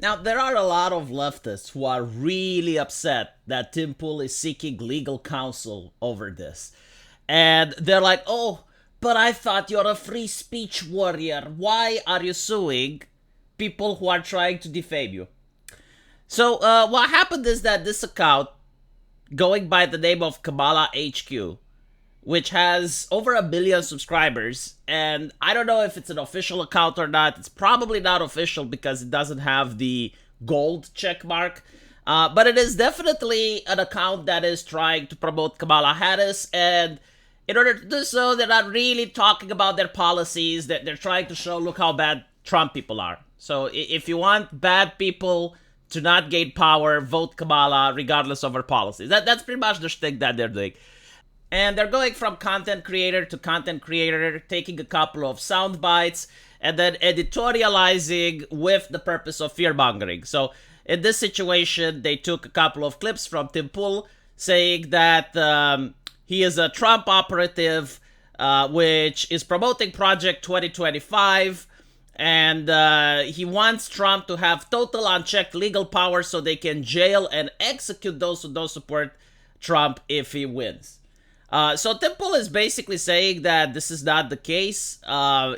Now, there are a lot of leftists who are really upset that Tim Pool is seeking legal counsel over this. And they're like, oh, but I thought you're a free speech warrior. Why are you suing people who are trying to defame you? So, what happened is that this account, going by the name of Kamala HQ, which has over 1 billion subscribers, and I don't know if it's an official account or not. It's probably not official because it doesn't have the gold check mark. But it is definitely an account that is trying to promote Kamala Harris, and in order to do so, they're not really talking about their policies. That they're trying to show, look how bad Trump people are. So if you want bad people to not gain power, vote Kamala regardless of her policies. That's pretty much the shtick that they're doing. And they're going from content creator to content creator, taking a couple of sound bites, and then editorializing with the purpose of fear-mongering. So in this situation, they took a couple of clips from Tim Pool saying that he is a Trump operative, which is promoting Project 2025, and he wants Trump to have total unchecked legal power so they can jail and execute those who don't support Trump if he wins. So Tim Pool is basically saying that this is not the case.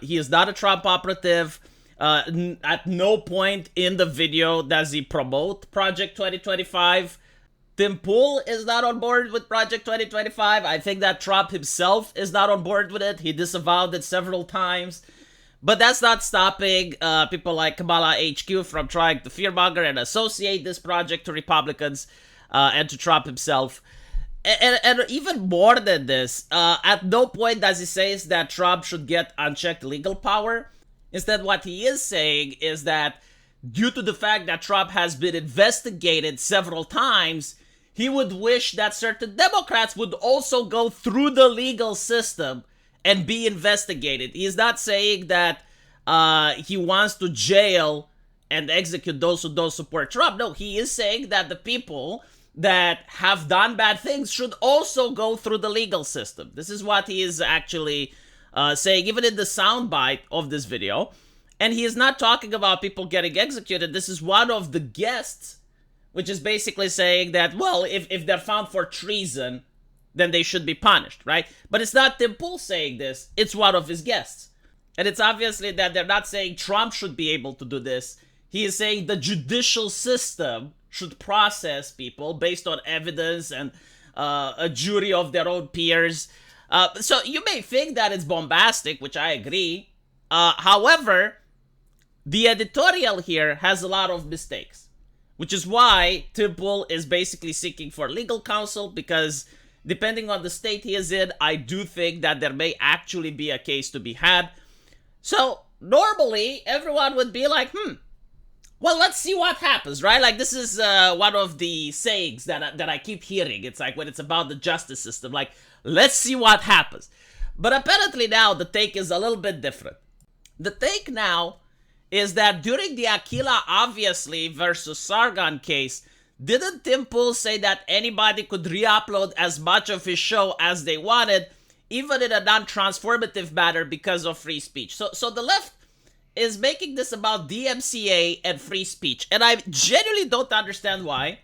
He is not a Trump operative. At no point in the video does he promote Project 2025. Tim Pool is not on board with Project 2025. I think that Trump himself is not on board with it. He disavowed it several times. But that's not stopping people like Kamala HQ from trying to fearmonger and associate this project to Republicans and to Trump himself. And even more than this, at no point does he say that Trump should get unchecked legal power. Instead, what he is saying is that due to the fact that Trump has been investigated several times, he would wish that certain Democrats would also go through the legal system and be investigated. He's not saying that he wants to jail and execute those who don't support Trump. No, he is saying that the people that have done bad things should also go through the legal system. This is what he is actually saying, even in the soundbite of this video. And he is not talking about people getting executed. This is one of the guests, which is basically saying that, well, if they're found for treason, then they should be punished, right? But it's not Tim Pool saying this. It's one of his guests. And it's obviously that they're not saying Trump should be able to do this. He is saying the judicial system should process people based on evidence and a jury of their own peers. So you may think that it's bombastic, which I agree. However, the editorial here has a lot of mistakes, which is why Tim Pool is basically seeking for legal counsel, because depending on the state he is in, I do think that there may actually be a case to be had. So normally, everyone would be like, well, let's see what happens, right? Like, this is one of the sayings that I keep hearing. It's like when it's about the justice system, like, let's see what happens. But apparently now the take is a little bit different. The take now is that during the Aquila Obviously versus Sargon case, didn't Tim Pool say that anybody could re-upload as much of his show as they wanted, even in a non-transformative manner because of free speech? So the left is making this about DMCA and free speech, and I genuinely don't understand why.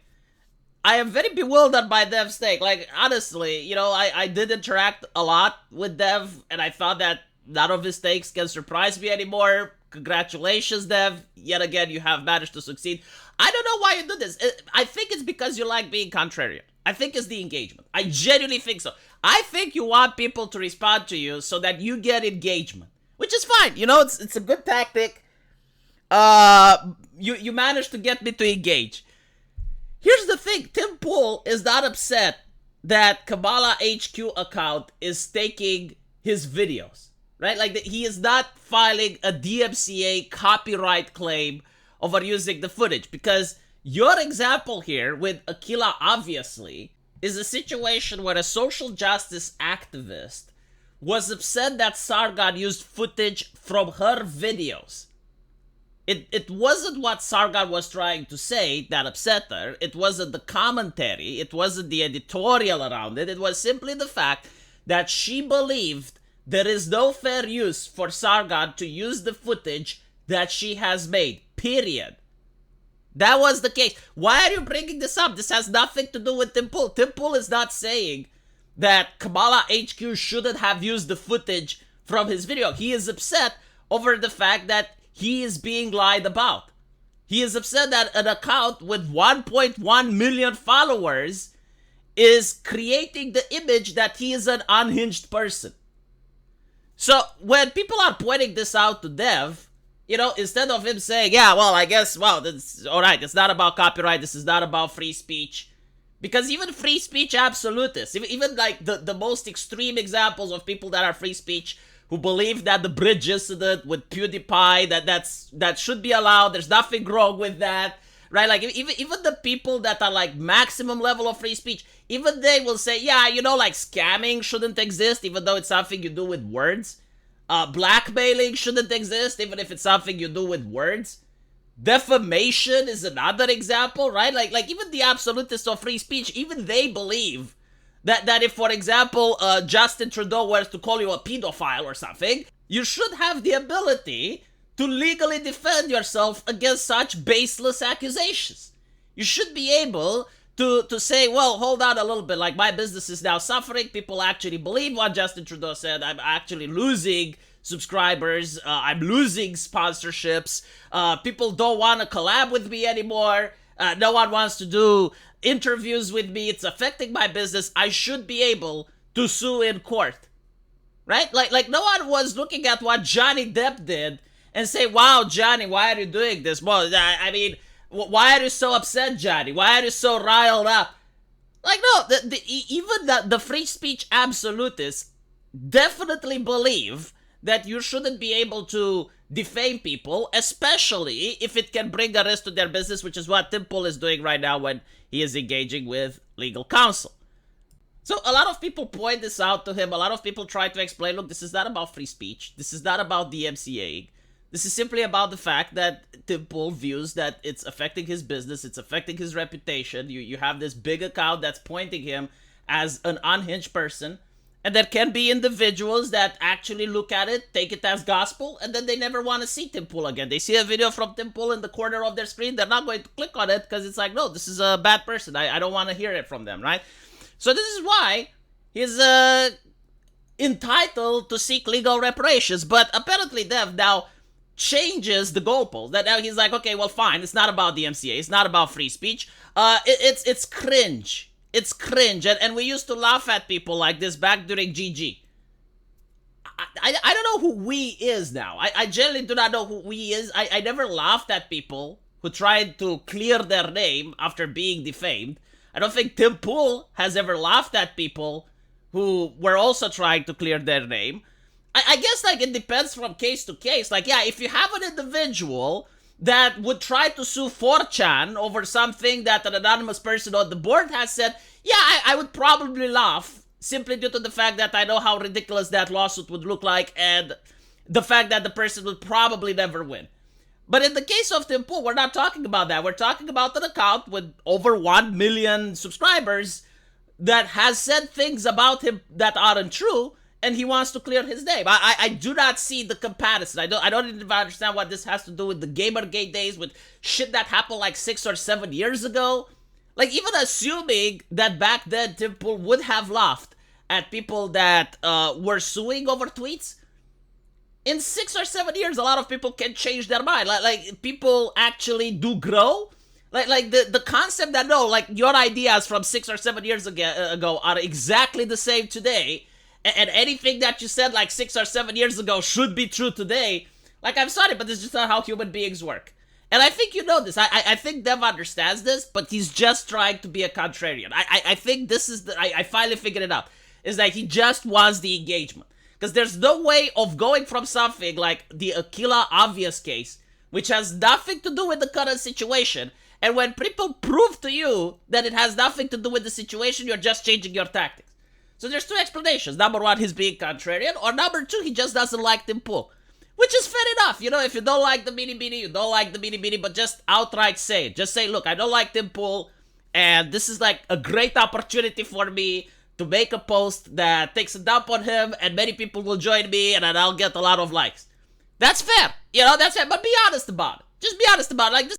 I am very bewildered by Dev's take. Like, honestly, you know, I did interact a lot with Dev, and I thought that none of his takes can surprise me anymore. Congratulations, Dev. Yet again, you have managed to succeed. I don't know why you do this. I think it's because you like being contrarian. I think it's the engagement. I genuinely think so. I think you want people to respond to you so that you get engagement, which is fine. You know, it's a good tactic. You managed to get me to engage. Here's the thing. Tim Pool is not upset that Kamala HQ account is taking his videos, right? Like, he is not filing a DMCA copyright claim over using the footage, because your example here with Aquila Obviously is a situation where a social justice activist was upset that Sargon used footage from her videos. It wasn't what Sargon was trying to say that upset her. It wasn't the commentary. It wasn't the editorial around it. It was simply the fact that she believed there is no fair use for Sargon to use the footage that she has made. Period. That was the case. Why are you bringing this up? This has nothing to do with Tim Pool. Tim Pool is not saying that Kamala HQ shouldn't have used the footage from his video. He is upset over the fact that he is being lied about. He is upset that an account with 1.1 million followers is creating the image that he is an unhinged person. So when people are pointing this out to Dev, instead of him saying, yeah, well, I guess, well, that's all right, it's not about copyright, this is not about free speech. Because even free speech absolutists, even like the most extreme examples of people that are free speech, who believe that the bridge incident with PewDiePie, that should be allowed, there's nothing wrong with that, right? Like, even the people that are like maximum level of free speech, even they will say, yeah, like scamming shouldn't exist, even though it's something you do with words. Blackmailing shouldn't exist, even if it's something you do with words. Defamation is another example, right? Like even the absolutists of free speech, even they believe that if, for example, Justin Trudeau were to call you a pedophile or something, you should have the ability to legally defend yourself against such baseless accusations. You should be able to say, well, hold on a little bit, like my business is now suffering, people actually believe what Justin Trudeau said, I'm actually losing subscribers, I'm losing sponsorships, people don't want to collab with me anymore, no one wants to do interviews with me, it's affecting my business, I should be able to sue in court. Right? Like no one was looking at what Johnny Depp did and say, wow, Johnny, why are you doing this? Well, I mean, why are you so upset, Johnny? Why are you so riled up? Like, no, even the free speech absolutists definitely believe that you shouldn't be able to defame people, especially if it can bring a risk to their business, which is what Tim Pool is doing right now when he is engaging with legal counsel. So a lot of people point this out to him. A lot of people try to explain, look, this is not about free speech. This is not about DMCA. This is simply about the fact that Tim Pool views that it's affecting his business, it's affecting his reputation. You have this big account that's pointing him as an unhinged person, and there can be individuals that actually look at it, take it as gospel, and then they never want to see Tim Pool again. They see a video from Tim Pool in the corner of their screen, they're not going to click on it because it's like, no, this is a bad person. I don't want to hear it from them, right? So this is why he's entitled to seek legal reparations. But apparently Dev now changes the goalpost. That now he's like, okay, well, fine. It's not about the MCA. It's not about free speech. It's cringe. It's cringe. And we used to laugh at people like this back during GG. I don't know who we is now. I generally do not know who we is. I never laughed at people who tried to clear their name after being defamed. I don't think Tim Pool has ever laughed at people who were also trying to clear their name. I guess, like, it depends from case to case. Like, yeah, if you have an individual that would try to sue 4chan over something that an anonymous person on the board has said, yeah, I would probably laugh, simply due to the fact that I know how ridiculous that lawsuit would look like and the fact that the person would probably never win. But in the case of Tim Pool, we're not talking about that. We're talking about an account with over 1 million subscribers that has said things about him that aren't true, and he wants to clear his name. I do not see the comparison. I don't even understand what this has to do with the Gamergate days, with shit that happened like 6 or 7 years ago. Like, even assuming that back then Tim Pool would have laughed at people that were suing over tweets, in 6 or 7 years, a lot of people can change their mind. Like people actually do grow. Like the concept that, no, like, your ideas from 6 or 7 years ago are exactly the same today, and anything that you said like 6 or 7 years ago should be true today. Like, I'm sorry, but this is just not how human beings work. And I think you know this. I think Dev understands this, but he's just trying to be a contrarian. I think this is I finally figured it out. Is that he just wants the engagement. Because there's no way of going from something like the Aquila Obvious case, which has nothing to do with the current situation, and when people prove to you that it has nothing to do with the situation, you're just changing your tactics. So there's 2 explanations. Number 1, he's being contrarian, or number 2, he just doesn't like Tim Pool. Which is fair enough. You know, if you don't like the Mini Mini, you don't like the Mini Mini, but just outright say it. Just say, look, I don't like Tim Pool, and this is like a great opportunity for me to make a post that takes a dump on him, and many people will join me, and then I'll get a lot of likes. That's fair. You know, that's fair. But be honest about it. Just be honest about it. Like, this